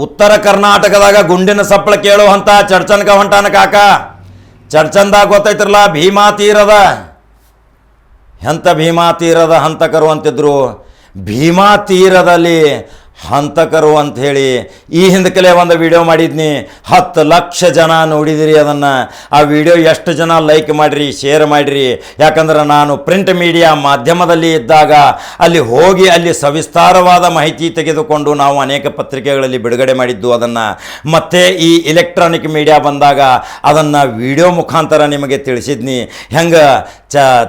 ಉತ್ತರ ಕರ್ನಾಟಕದಾಗ ಗುಂಡಿನ ಸಪ್ಪಳ ಕೇಳುವಂಥ ಚಡ್ಚನ್ಕ ಹೊಂಟಾನ ಕಾಕ. ಚಡ್ಚನ್ದಾಗ ಗೊತ್ತೈತ್ರಲ್ಲ, ಭೀಮಾ ತೀರದ ಎಂಥ ಭೀಮಾ ತೀರದ ಹಂತಕರು ಅಂತಿದ್ರು. ಭೀಮಾ ತೀರದಲ್ಲಿ ಹಂತಕರು ಅಂಥೇಳಿ ಈ ಹಿಂದಕಲೇ ಒಂದು ವಿಡಿಯೋ ಮಾಡಿದ್ನಿ. 10 ಲಕ್ಷ ಜನ ನೋಡಿದಿರಿ ಅದನ್ನು. ಆ ವಿಡಿಯೋ ಎಷ್ಟು ಜನ ಲೈಕ್ ಮಾಡಿರಿ, ಶೇರ್ ಮಾಡಿರಿ. ಯಾಕಂದ್ರೆ ನಾನು ಪ್ರಿಂಟ್ ಮೀಡಿಯಾ ಮಾಧ್ಯಮದಲ್ಲಿ ಇದ್ದಾಗ ಅಲ್ಲಿ ಹೋಗಿ ಅಲ್ಲಿ ಸವಿಸ್ತಾರವಾದ ಮಾಹಿತಿ ತೆಗೆದುಕೊಂಡು ನಾವು ಅನೇಕ ಪತ್ರಿಕೆಗಳಲ್ಲಿ ಬಿಡುಗಡೆ ಮಾಡಿದ್ದು ಅದನ್ನು. ಮತ್ತು ಈ ಇಲೆಕ್ಟ್ರಾನಿಕ್ ಮೀಡಿಯಾ ಬಂದಾಗ ಅದನ್ನು ವಿಡಿಯೋ ಮುಖಾಂತರ ನಿಮಗೆ ತಿಳಿಸಿದ್ನಿ. ಹೆಂಗೆ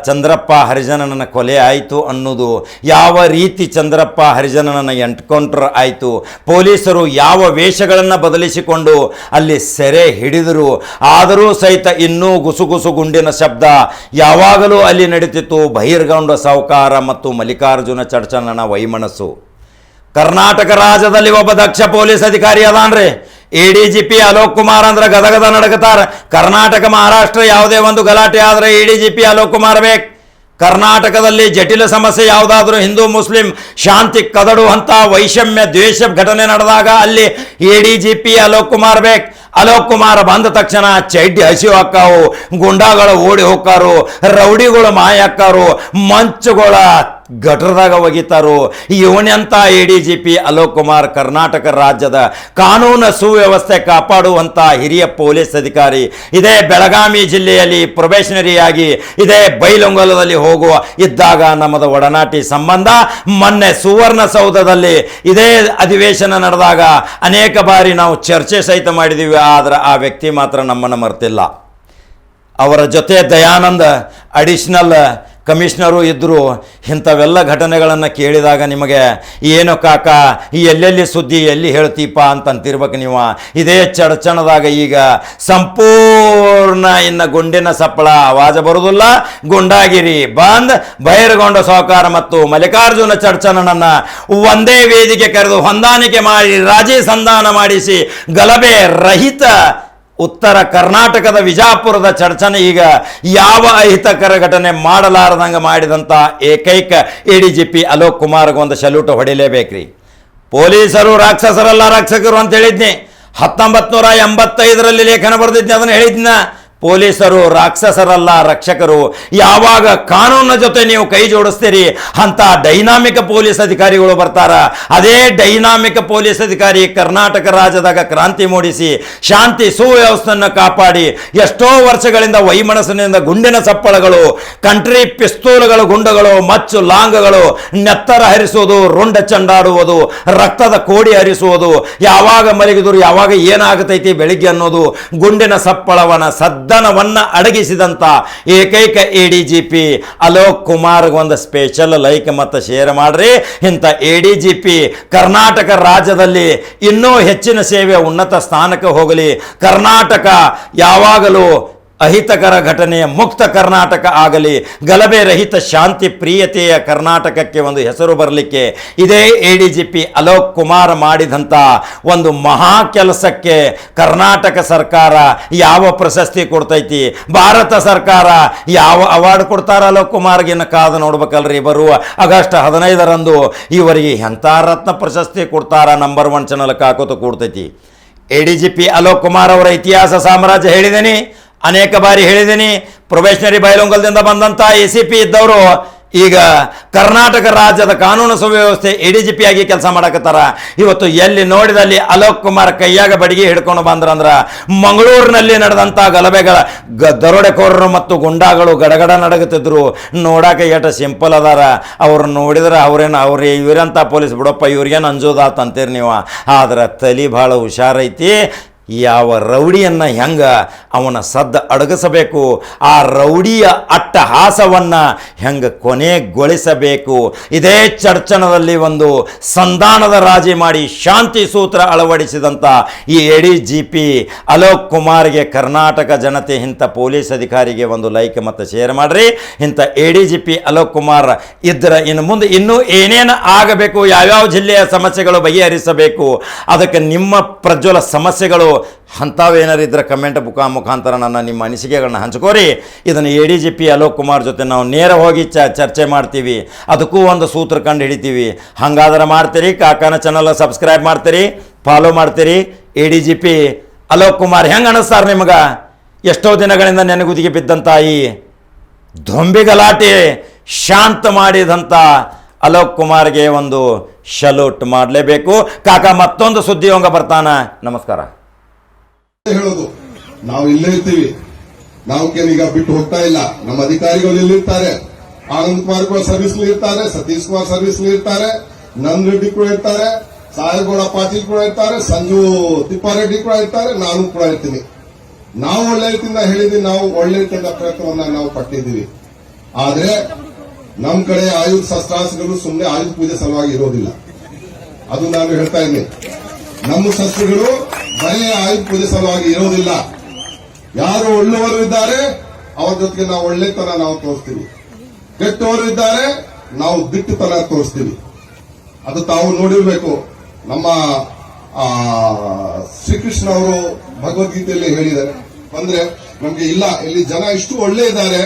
ಚಂದ್ರಪ್ಪ ಹರಿಜನನ ಕೊಲೆ ಆಯಿತು ಅನ್ನೋದು, ಯಾವ ರೀತಿ ಚಂದ್ರಪ್ಪ ಹರಿಜನನ ಎನ್ಕೌಂಟರ್ ಆಯಿತು, ಪೊಲೀಸರು ಯಾವ ವೇಷಗಳನ್ನು ಬದಲಿಸಿಕೊಂಡು ಅಲ್ಲಿ ಸೆರೆ ಹಿಡಿದರು. ಆದರೂ ಸಹಿತ ಇನ್ನೂ ಗುಸುಗುಸು ಗುಂಡಿನ ಶಬ್ದ ಯಾವಾಗಲೂ ಅಲ್ಲಿ ನಡೀತಿತ್ತು. ಬಹಿರ್ಗೊಂಡ ಸಾಹುಕಾರ ಮತ್ತು ಮಲ್ಲಿಕಾರ್ಜುನ ಚಡ್ಚನನ ವೈಮನಸ್ಸು. ಕರ್ನಾಟಕ ರಾಜ್ಯದಲ್ಲಿ ಒಬ್ಬ ದಕ್ಷ ಪೊಲೀಸ್ ಅಧಿಕಾರಿ ಅದಾನ್ರಿ. ADGP ಅಲೋಕ್ ಕುಮಾರ್ ಅಂದ್ರೆ ಗದಗದ ನಡಗತಾರ. ಕರ್ನಾಟಕ ಮಹಾರಾಷ್ಟ್ರ ಯಾವುದೇ ಒಂದು ಗಲಾಟೆ ಆದರೆ ADGP ಅಲೋಕ್ ಕುಮಾರ್ ಬೇಕು. ಕರ್ನಾಟಕದಲ್ಲಿ ಜಟಿಲ ಸಮಸ್ಯೆ ಯಾವುದಾದ್ರೂ ಹಿಂದೂ ಮುಸ್ಲಿಂ ಶಾಂತಿ ಕದಡುವಂಥ ವೈಷಮ್ಯ ದ್ವೇಷ ಘಟನೆ ನಡೆದಾಗ ಅಲ್ಲಿ ADGP ಅಲೋಕ್ ಕುಮಾರ್ ಬೇಕು. ಅಲೋಕ್ ಕುಮಾರ್ ಬಂದ ತಕ್ಷಣ ಚಡ್ಡಿ ಹಸಿವು ಹಾಕಾವು, ಗುಂಡಾಗಳು ಓಡಿ ಹೋಗ್ಕಾರು, ರೌಡಿಗಳು ಮಾಯ ಹಾಕಾರು, ಮಂಚುಗಳ ಗಟರದಾಗ ಒಗಿತಾರು. ಇವನೆಂಥ ADGP ಅಲೋಕ್ ಕುಮಾರ್ ಕರ್ನಾಟಕ ರಾಜ್ಯದ ಕಾನೂನು ಸುವ್ಯವಸ್ಥೆ ಕಾಪಾಡುವಂಥ ಹಿರಿಯ ಪೊಲೀಸ್ ಅಧಿಕಾರಿ. ಇದೇ ಬೆಳಗಾವಿ ಜಿಲ್ಲೆಯಲ್ಲಿ ಪ್ರೊಬೇಷನರಿಯಾಗಿ ಇದೇ ಬೈಲೊಂಗಲದಲ್ಲಿ ಹೋಗುವ ಇದ್ದಾಗ ನಮ್ಮದು ಒಡನಾಟಿ ಸಂಬಂಧ. ಮೊನ್ನೆ ಸುವರ್ಣಸೌಧದಲ್ಲಿ ಇದೇ ಅಧಿವೇಶನ ನಡೆದಾಗ ಅನೇಕ ಬಾರಿ ನಾವು ಚರ್ಚೆ ಸಹಿತ ಮಾಡಿದ್ದೀವಿ. ಆದರೆ ಆ ವ್ಯಕ್ತಿ ಮಾತ್ರ ನಮ್ಮನ್ನು ಮರ್ತಿಲ್ಲ. ಅವರ ಜೊತೆ ದಯಾನಂದ ಅಡಿಷನಲ್ ಕಮಿಷನರು ಇದ್ದರು. ಇಂಥವೆಲ್ಲ ಘಟನೆಗಳನ್ನು ಕೇಳಿದಾಗ ನಿಮಗೆ ಏನು ಕಾಕ ಎಲ್ಲೆಲ್ಲಿ ಸುದ್ದಿ ಎಲ್ಲಿ ಹೇಳ್ತೀಪ ಅಂತಂತಿರ್ಬೇಕು ನೀವು. ಇದೇ ಚಡ್ಚಣದಾಗ ಈಗ ಸಂಪೂರ್ಣ ಇನ್ನು ಗುಂಡಿನ ಸಪ್ಪಳ ಆವಾಜ ಬರುವುದಿಲ್ಲ. ಗುಂಡಾಗಿರಿ ಬಂದ್ ಬಹಿರ್ಗೊಂಡ ಸಾಹುಕಾರ ಮತ್ತು ಮಲ್ಲಿಕಾರ್ಜುನ ಚಡ್ಚನನನ್ನು ಒಂದೇ ವೇದಿಕೆ ಕರೆದು ಹೊಂದಾಣಿಕೆ ಮಾಡಿ ರಾಜಿ ಸಂಧಾನ ಮಾಡಿಸಿ ಗಲಭೆ ರಹಿತ ಉತ್ತರ ಕರ್ನಾಟಕದ ವಿಜಾಪುರದ ಚಡ್ಚನೆ ಈಗ ಯಾವ ಅಹಿತಕರ ಘಟನೆ ಮಾಡಲಾರದಂಗೆ ಮಾಡಿದಂಥ ಏಕೈಕ ADGP ಅಲೋಕ್ ಕುಮಾರ್ಗೆ ಒಂದು ಸಲ್ಯೂಟ್ ಹೊಡಿಲೇಬೇಕ್ರಿ. ಪೊಲೀಸರು ರಾಕ್ಷಸರಲ್ಲ ರಕ್ಷಕರು ಅಂತ ಹೇಳಿದ್ನಿ. 1985ರಲ್ಲಿ ಲೇಖನ ಬರೆದಿದ್ನಿ, ಅದನ್ನು ಹೇಳಿದ್ನ. ಪೊಲೀಸರು ರಾಕ್ಷಸರಲ್ಲ ರಕ್ಷಕರು. ಯಾವಾಗ ಕಾನೂನಿನ ಜೊತೆ ನೀವು ಕೈ ಜೋಡಿಸ್ತೀರಿ ಅಂತ ಡೈನಾಮಿಕ್ ಪೊಲೀಸ್ ಅಧಿಕಾರಿಗಳು ಬರ್ತಾರ. ಅದೇ ಡೈನಾಮಿಕ್ ಪೊಲೀಸ್ ಅಧಿಕಾರಿ ಕರ್ನಾಟಕ ರಾಜ್ಯದಾಗ ಕ್ರಾಂತಿ ಮೂಡಿಸಿ ಶಾಂತಿ ಸುವ್ಯವಸ್ಥೆಯನ್ನು ಕಾಪಾಡಿ ಎಷ್ಟೋ ವರ್ಷಗಳಿಂದ ವೈಮನಸ್ಸಿನಿಂದ ಗುಂಡಿನ ಸಪ್ಪಳಗಳು, ಕಂಟ್ರಿ ಪಿಸ್ತೂಲ್ಗಳು, ಗುಂಡುಗಳು, ಮಚ್ಚು ಲಾಂಗಗಳು, ನೆತ್ತರ ಹರಿಸುವುದು, ರುಂಡ ಚಂಡಾಡುವುದು, ರಕ್ತದ ಕೋಡಿ ಹರಿಸುವುದು, ಯಾವಾಗ ಮಲಗಿದ್ರು ಯಾವಾಗ ಏನಾಗತೈತಿ ಬೆಳಿಗ್ಗೆ ಅನ್ನೋದು, ಗುಂಡಿನ ಸಪ್ಪಳವನ ಸದ್ದನವನ್ನ ಅಡಗಿಸಿದಂಥ ಏಕೈಕ ADGP ಅಲೋಕ್ ಕುಮಾರ್ ಒಂದು ಸ್ಪೆಷಲ್ ಲೈಕ್ ಮತ್ತು ಶೇರ್ ಮಾಡ್ರಿ. ಇಂಥ ADGP ಕರ್ನಾಟಕ ರಾಜ್ಯದಲ್ಲಿ ಇನ್ನೂ ಹೆಚ್ಚಿನ ಸೇವೆ ಉನ್ನತ ಸ್ಥಾನಕ್ಕೆ ಹೋಗಲಿ. ಕರ್ನಾಟಕ ಯಾವಾಗಲೂ ಅಹಿತಕರ ಘಟನೆಯ ಮುಕ್ತ ಕರ್ನಾಟಕ ಆಗಲಿ. ಗಲಭೆ ರಹಿತ ಶಾಂತಿ ಪ್ರಿಯತೆಯ ಕರ್ನಾಟಕಕ್ಕೆ ಒಂದು ಹೆಸರು ಬರಲಿಕ್ಕೆ ಇದೇ ADGP ಅಲೋಕ್ ಕುಮಾರ್ ಮಾಡಿದಂಥ ಒಂದು ಮಹಾ ಕೆಲಸಕ್ಕೆ ಕರ್ನಾಟಕ ಸರ್ಕಾರ ಯಾವ ಪ್ರಶಸ್ತಿ ಕೊಡ್ತೈತಿ, ಭಾರತ ಸರ್ಕಾರ ಯಾವ ಅವಾರ್ಡ್ ಕೊಡ್ತಾರ ಅಲೋಕ್ ಕುಮಾರ್ಗಿನ ಕಾದು ನೋಡ್ಬೇಕಲ್ರಿ. ಬರುವ ಆಗಸ್ಟ್ 15ರಂದು ಇವರಿಗೆ ಎಂಥ ರತ್ನ ಪ್ರಶಸ್ತಿ ಕೊಡ್ತಾರ ನಂಬರ್ 1 ಚಾನಲ್ಗೆ ಹಾಕೋತು ಕೊಡ್ತೈತಿ. ADGP ಅಲೋಕ್ ಕುಮಾರ್ ಅವರ ಇತಿಹಾಸ ಸಾಮ್ರಾಜ್ಯ ಹೇಳಿದ್ದೀನಿ, ಅನೇಕ ಬಾರಿ ಹೇಳಿದ್ದೀನಿ. ಪ್ರೊಬೇಷನರಿ ಬೈಲೊಂಗಲದಿಂದ ಬಂದಂಥ ACP ಇದ್ದವರು ಈಗ ಕರ್ನಾಟಕ ರಾಜ್ಯದ ಕಾನೂನು ಸುವ್ಯವಸ್ಥೆ ADGP ಆಗಿ ಕೆಲಸ ಮಾಡಕತ್ತಾರ. ಇವತ್ತು ಎಲ್ಲಿ ನೋಡಿದಲ್ಲಿ ಅಲೋಕ್ ಕುಮಾರ್ ಕೈಯಾಗ ಬಡಿಗೆ ಹಿಡ್ಕೊಂಡು ಬಂದ್ರಂದ್ರ ಮಂಗಳೂರಿನಲ್ಲಿ ನಡೆದಂಥ ಗಲಭೆಗಳ ದರೋಡೆಕೋರರು ಮತ್ತು ಗುಂಡಾಗಳು ಗಡಗಡ ನಡಗುತ್ತಿದ್ರು. ನೋಡಾಕ ಎಷ್ಟು ಸಿಂಪಲ್ ಅದಾರ. ಅವ್ರು ನೋಡಿದ್ರೆ ಅವ್ರೇ ಇವರಂಥ ಪೊಲೀಸ್ ಬಿಡಪ್ಪ ಇವ್ರಿಗೇನು ಅಂಜೋದಾತ ಅಂತೀರಿ ನೀವು. ಆದ್ರೆ ತಲೆ ಭಾಳ ಹುಷಾರೈತಿ. ಯಾವ ರೌಡಿಯನ್ನು ಹೆಂಗೆ ಅವನ ಸದ್ದು ಅಡಗಿಸಬೇಕು, ಆ ರೌಡಿಯ ಅಟ್ಟಹಾಸವನ್ನು ಹೆಂಗೆ ಕೊನೆಗೊಳಿಸಬೇಕು. ಇದೇ ಚಡ್ಚಣದಲ್ಲಿ ಒಂದು ಸಂಧಾನದ ರಾಜಿ ಮಾಡಿ ಶಾಂತಿ ಸೂತ್ರ ಅಳವಡಿಸಿದಂಥ ಈ ADGP ಅಲೋಕ್ ಕುಮಾರ್ಗೆ ಕರ್ನಾಟಕ ಜನತೆ ಇಂಥ ಪೊಲೀಸ್ ಅಧಿಕಾರಿಗೆ ಒಂದು ಲೈಕ್ ಮತ್ತು ಶೇರ್ ಮಾಡಿರಿ. ಇಂಥ ADGP ಅಲೋಕ್ ಕುಮಾರ್ ಇದ್ದರೆ ಇನ್ನು ಮುಂದೆ ಇನ್ನೂ ಏನೇನು ಆಗಬೇಕು, ಯಾವ್ಯಾವ ಜಿಲ್ಲೆಯ ಸಮಸ್ಯೆಗಳು ಬಗೆಹರಿಸಬೇಕು, ಅದಕ್ಕೆ ನಿಮ್ಮ ಪ್ರಜ್ವಲ ಸಮಸ್ಯೆಗಳು ಅಂಥವೇನಾರು ಇದ್ರೆ ಕಮೆಂಟ್ ಮುಖಾಂತರ ನಿಮ್ಮ ಅನಿಸಿಕೆಗಳನ್ನ ಹಂಚ್ಕೋರಿ. ಇದನ್ನು ADGP ಅಲೋಕ್ ಕುಮಾರ್ ಜೊತೆ ನಾವು ನೇರ ಹೋಗಿ ಚರ್ಚೆ ಮಾಡ್ತೀವಿ, ಅದಕ್ಕೂ ಒಂದು ಸೂತ್ರ ಕಂಡು ಹಿಡಿತೀವಿ. ಹಾಗಾದ್ರೆ ಮಾಡ್ತೀರಿ, ಕಾಕಾನ ಚಾನಲ್ ಸಬ್ಸ್ಕ್ರೈಬ್ ಮಾಡ್ತೀರಿ, ಫಾಲೋ ಮಾಡ್ತೀರಿ. ADGP ಅಲೋಕ್ ಕುಮಾರ್ ಹೆಂಗೆ ಅನ್ನಿಸ್ತಾರೆ ನಿಮಗೆ? ಎಷ್ಟೋ ದಿನಗಳಿಂದ ನೆನಗುದಿಗೆ ಬಿದ್ದಂಥ ಈ ದೊಂಬಿ ಗಲಾಟೆ ಶಾಂತ ಮಾಡಿದಂಥ ಅಲೋಕ್ ಕುಮಾರ್ಗೆ ಒಂದು ಶಲೂಟ್ ಮಾಡಲೇಬೇಕು. ಕಾಕ ಮತ್ತೊಂದು ಸುದ್ದಿ ಹೋಗ ಬರ್ತಾನ. ನಮಸ್ಕಾರ. ಹೇಳೋದು ನಾವು ಇಲ್ಲೇ ಇರ್ತೀವಿ, ನಾವು ಈಗ ಬಿಟ್ಟು ಹೋಗ್ತಾ ಇಲ್ಲ. ನಮ್ಮ ಅಧಿಕಾರಿಗಳು ಇಲ್ಲಿರ್ತಾರೆ, ಆನಂದ್ ಕುಮಾರ್ ಕೂಡ ಸರ್ವಿಸ್ ಇರ್ತಾರೆ, ಸತೀಶ್ ಕುಮಾರ್ ಸರ್ವಿಸ್ ಇರ್ತಾರೆ, ನಂದ್ ರೆಡ್ಡಿ ಕೂಡ ಇರ್ತಾರೆ, ಸಾಹೇಬಗೌಡ ಪಾಟೀಲ್ ಕೂಡ ಇರ್ತಾರೆ, ಸಂಜು ತಿಪ್ಪಾರೆಡ್ಡಿ ಕೂಡ ಇರ್ತಾರೆ, ನಾನು ಕೂಡ ಇರ್ತೀನಿ. ನಾವು ಒಳ್ಳೆ ರೀತಿಯಿಂದ ಹೇಳಿದ್ವಿ, ನಾವು ಒಳ್ಳೆ ರೀತಿಯಿಂದ ಪ್ರಯತ್ನವನ್ನ ನಾವು ಪಟ್ಟಿದ್ದೀವಿ. ಆದ್ರೆ ನಮ್ ಕಡೆ ಆಯುಧ ಶಸ್ತ್ರಾಸ್ತ್ರಗಳು ಸುಮ್ಮನೆ ಆಯುಧ ಪೂಜೆ ಸಲುವಾಗಿ ಇರೋದಿಲ್ಲ. ಅದು ನಾನು ಹೇಳ್ತಾ ಇದ್ದೀನಿ. ನಮ್ಮ ಶಸ್ತ್ರಗಳು ಬರೀ ಆಯುಧ ಪೂಜೆ ಸಲುವಾಗಿ ಇರೋದಿಲ್ಲ. ಯಾರು ಒಳ್ಳೆಯವರು ಇದ್ದಾರೆ ಅವ್ರ ಜೊತೆಗೆ ನಾವು ಒಳ್ಳೆತನ ನಾವು ತೋರಿಸ್ತೀವಿ, ಕೆಟ್ಟವರು ಇದ್ದಾರೆ ನಾವು ದಿಟ್ಟತನ ತೋರಿಸ್ತೀವಿ. ಅದು ತಾವು ನೋಡಿರ್ಬೇಕು. ನಮ್ಮ ಶ್ರೀಕೃಷ್ಣ ಅವರು ಭಗವದ್ಗೀತೆಯಲ್ಲಿ ಹೇಳಿದ್ದಾರೆ, ಅಂದ್ರೆ ನಮ್ಗೆ ಇಲ್ಲ ಇಲ್ಲಿ ಜನ ಇಷ್ಟು ಒಳ್ಳೆ ಇದ್ದಾರೆ,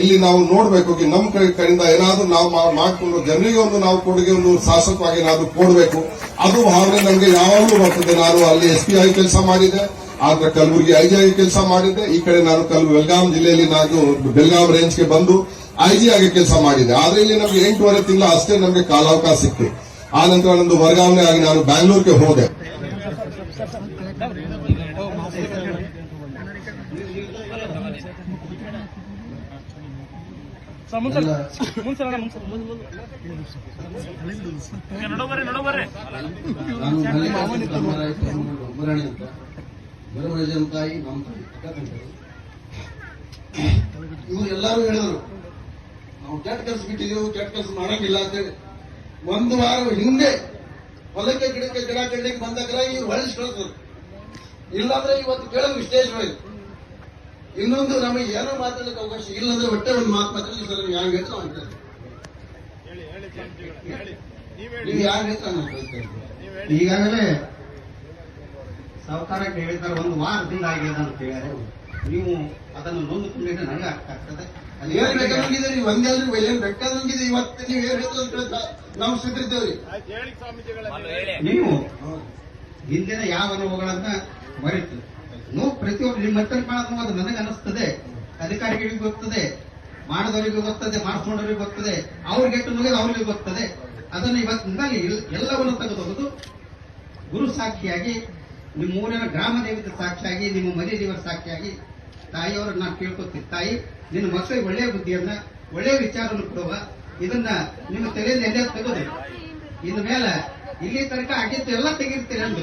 ಇಲ್ಲಿ ನಾವು ನೋಡ್ಬೇಕು ನಮ್ಮ ಕಡೆಯಿಂದ ಏನಾದ್ರೂ ನಾವು ಮಾಡ್ಕೊಂಡು ಜನರಿಗೆ ಒಂದು ನಾವು ಕೊಡುಗೆ ಒಂದು ಶಾಸಕವಾಗಿ ಏನಾದ್ರೂ ಕೊಡಬೇಕು. ಅದು ಭಾವನೆ ನನಗೆ ಯಾವಾಗಲೂ ಬರ್ತದೆ. ನಾನು ಅಲ್ಲಿ SP ಆಗಿ ಕೆಲಸ ಮಾಡಿದ್ದೆ, ಆದ್ರೆ ಕಲಬುರಗಿ IG ಆಗಿ ಕೆಲಸ ಮಾಡಿದ್ದೆ. ಈ ಕಡೆ ನಾನು ಬೆಳಗಾಂ ಜಿಲ್ಲೆಯಲ್ಲಿ ನಾನು ಬೆಳಗಾಂ ರೇಂಜ್ಗೆ ಬಂದು IG ಆಗಿ ಕೆಲಸ ಮಾಡಿದ್ದೆ. ಆದ್ರೆ ಇಲ್ಲಿ ನಮ್ಗೆ 8.5 ತಿಂಗಳು ಅಷ್ಟೇ ನಮ್ಗೆ ಕಾಲಾವಕಾಶ ಸಿಕ್ತು. ಆ ನಂತರ ನಂದು ವರ್ಗಾವಣೆ ಆಗಿ ನಾನು ಬ್ಯಾಂಗ್ಳೂರ್ಗೆ ಹೋದೆ. ಇವ್ರು ಎಲ್ಲರೂ ಹೇಳಿದ್ರು ನಾವು ಕೆಟ್ಟ ಕೆಲಸ ಬಿಟ್ಟಿದ್ದೀವಿ, ಕೆಟ್ಟ ಕೆಲಸ ಮಾಡಂಗಿಲ್ಲ ಅಂತೇಳಿ. ಒಂದು ವಾರ ಹಿಂದೆ ಹೊಲಕ್ಕೆ ಗಿಡಕ್ಕೆ ಗಿಡ ಕಡ್ಲಿಕ್ಕೆ ಬಂದಾಗ ಇವ್ರು ಹೊಳಿಸಿ ಕಳಿದ್ರು. ಇಲ್ಲಾಂದ್ರೆ ಇವತ್ತು ಕೇಳೋದು ವಿಶೇಷವಾಗಿ. ಇನ್ನೊಂದು ನಮಗೆ ಏನೋ ಮಾತಾಡಲಿಕ್ಕೆ ಅವಕಾಶ ಇಲ್ಲಂದ್ರೆ ಒಟ್ಟೆ ಒಂದು ಮಾತು ಮಾತಾಡಲಿ ಸರ್. ನೀವು ಯಾಕೆ ಹೇಳ್ತಾ ಅಂತ ನೀವು ಯಾರು ಹೇಳ್ತಾ ಈಗಾಗಲೇ ಸರ್ಕಾರಕ್ಕೆ ಹೇಳಿದ್ದಾರೆ, ಒಂದು ವಾರದಿಂದ ಆಗಿದೆ ಅಂತ ಹೇಳಿದ್ದಾರೆ. ನೀವು ಅದನ್ನು ನೊಂದುಕೊಂಡಿದ್ರೆ ನನಗೆ ಅರ್ಥ ಆಗ್ತದೆ. ಏನ್ ಬೇಕಾದಂಗಿದೆ ನೀವು ಒಂದೆಲ್ರಿ ಏನ್ ಬೇಕಾದಂಗಿದೆ. ಇವತ್ತು ನೀವು ಏನ್ ಹೇಳ್ತಾ ನಾವು ಸಿದ್ಧಿದ್ದೇವ್ರಿ. ನೀವು ಹಿಂದಿನ ಯಾವ ಅನುಭವಗಳನ್ನ ಮರೆತು ನೀವು ಪ್ರತಿಯೊಬ್ಬರು ನಿಮ್ಮ ಹತ್ತಿರ ಕಾಣೋದು ಅದು ನನಗೆ ಅನಿಸ್ತದೆ, ಅಧಿಕಾರಿಗಳಿಗೆ ಗೊತ್ತದೆ, ಮಾಡಿದವರಿಗೂ ಗೊತ್ತದೆ, ಮಾಡಿಸ್ಕೊಂಡವರಿಗೆ ಗೊತ್ತದೆ, ಅವ್ರಿಗೆ ಎಷ್ಟು ಮುಗಿದ ಅವ್ರಿಗೆ ಗೊತ್ತದೆ. ಅದನ್ನು ಇವತ್ತಿನಲ್ಲಿ ಎಲ್ಲವನ್ನು ತೆಗೆದುಕೊಂಡು ಗುರು ಸಾಕ್ಷಿಯಾಗಿ, ನಿಮ್ಮ ಊರಿನ ಗ್ರಾಮ ದೇವತೆ ಸಾಕ್ಷಿಯಾಗಿ, ನಿಮ್ಮ ಮನೆ ದೇವರ ಸಾಕ್ಷಿಯಾಗಿ ತಾಯಿಯವ್ರನ್ನ ನಾನು ಕೇಳ್ಕೊತೀನಿ. ತಾಯಿ, ನಿನ್ನ ಮಕ್ಕಳಿಗೆ ಒಳ್ಳೆಯ ಬುದ್ಧಿಯನ್ನ, ಒಳ್ಳೆಯ ವಿಚಾರವನ್ನು ಕೊಡುವ, ಇದನ್ನ ನಿಮ್ಮ ತಲೆಯಿಂದ ಎಲ್ಲೇ ತೆಗೆದು ಇನ್ನು ಮೇಲೆ ಇಲ್ಲಿ ತನಕ ಆಗಿದ್ದು ಎಲ್ಲ ತೆಗಿರ್ತೀರಿ ಅಂದು